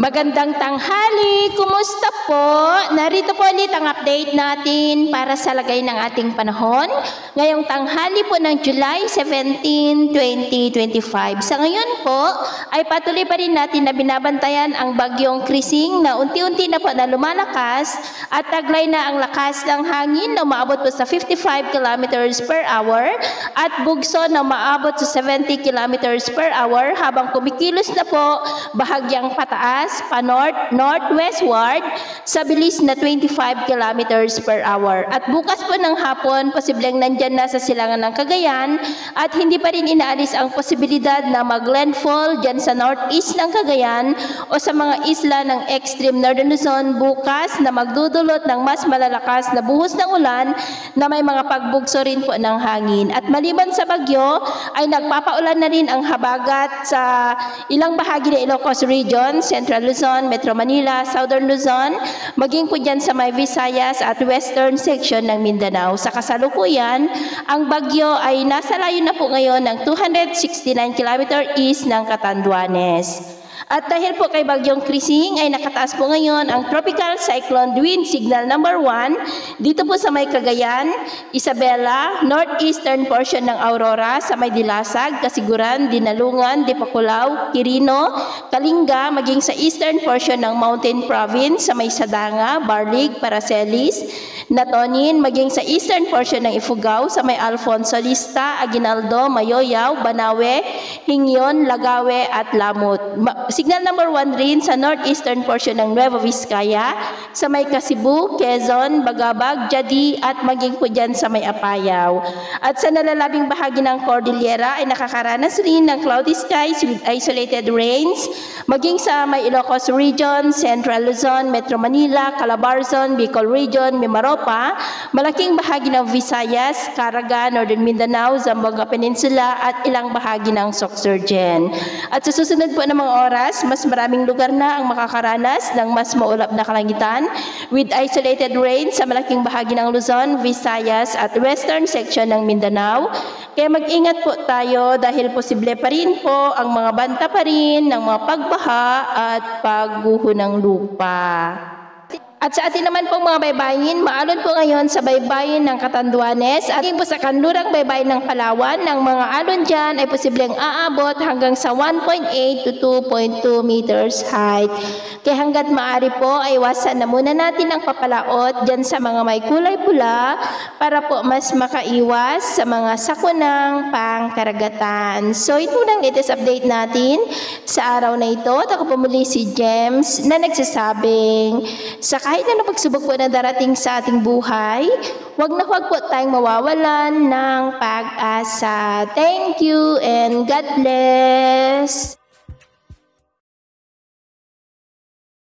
Magandang tanghali! Kumusta po? Narito po ulit ang update natin para sa lagay ng ating panahon. Ngayong tanghali po ng July 17, 2025. Sa ngayon po ay patuloy pa rin natin na binabantayan ang bagyong Krising na unti-unti na po na lumalakas at taglay na ang lakas ng hangin na umaabot po sa 55 kilometers per hour at bugso na umaabot sa 70 kilometers per hour habang kumikilos na po bahagyang pataas pa-north-northwestward sa bilis na 25 kilometers per hour. At bukas po ng hapon, posibleng nandyan na sa silangan ng Cagayan at hindi pa rin inaalis ang posibilidad na mag-landfall dyan sa northeast ng Cagayan o sa mga isla ng extreme northern Luzon bukas na magdudulot ng mas malalakas na buhos ng ulan na may mga pagbugso rin po ng hangin. At maliban sa bagyo, ay nagpapaulan na rin ang habagat sa ilang bahagi ng Ilocos Region, Central Luzon, Metro Manila, Southern Luzon, maging po dyan sa may Visayas at Western section ng Mindanao. Sa kasalukuyan, ang bagyo ay nasa layo na po ngayon ng 269 km east ng Catanduanes. At dahil po kay Bagyong Krising ay nakataas po ngayon ang Tropical Cyclone Wind Signal number 1 dito po sa may Cagayan, Isabela, northeastern portion ng Aurora sa may Dilasag, Kasiguran, Dinalungan, Dipakulaw, Quirino, Kalinga, maging sa eastern portion ng Mountain Province sa may Sadanga, Barlig, Paracelis, Natonin, maging sa eastern portion ng Ifugao sa may Alfonso Lista, Aguinaldo, Mayoyaw, Banawe, Hingyon, Lagawe at Lamut. Signal number 1 rin sa northeastern portion ng Nueva Vizcaya, sa may Kasibu, Quezon, Bagabag, Jadi at maging po dyan sa may Apayao. At sa nalalabing bahagi ng Cordillera ay nakakaranas rin ng cloudy skies with isolated rains, maging sa may Ilocos Region, Central Luzon, Metro Manila, Calabarzon, Bicol Region, Mimaropa, malaking bahagi ng Visayas, Caraga, Northern Mindanao, Zamboanga Peninsula at ilang bahagi ng Sorsogon. At sa susunod po ng mga oras, mas maraming lugar na ang makakaranas ng mas maulap na kalangitan with isolated rain sa malaking bahagi ng Luzon, Visayas at western section ng Mindanao. Kaya mag-ingat po tayo dahil posible pa rin po ang mga banta pa rin ng mga pagbaha at pagguho ng lupa. At sa atin naman pong mga baybayin, maalon po ngayon sa baybayin ng Catanduanes at po sa kanlurang baybayin ng Palawan, ng mga alon dyan ay posibleng aabot hanggang sa 1.8 to 2.2 meters height. Kaya hanggat maaari po ay iwasan na muna natin ang papalaot dyan sa mga may kulay pula para po mas makaiwas sa mga sakunang pangkaragatan. So ito lang latest update natin sa araw na ito. At ako po muli si James na nagsasabing sa kahit na pagsubok po na darating sa ating buhay, huwag po tayong mawawalan ng pag-asa. Thank you and God bless!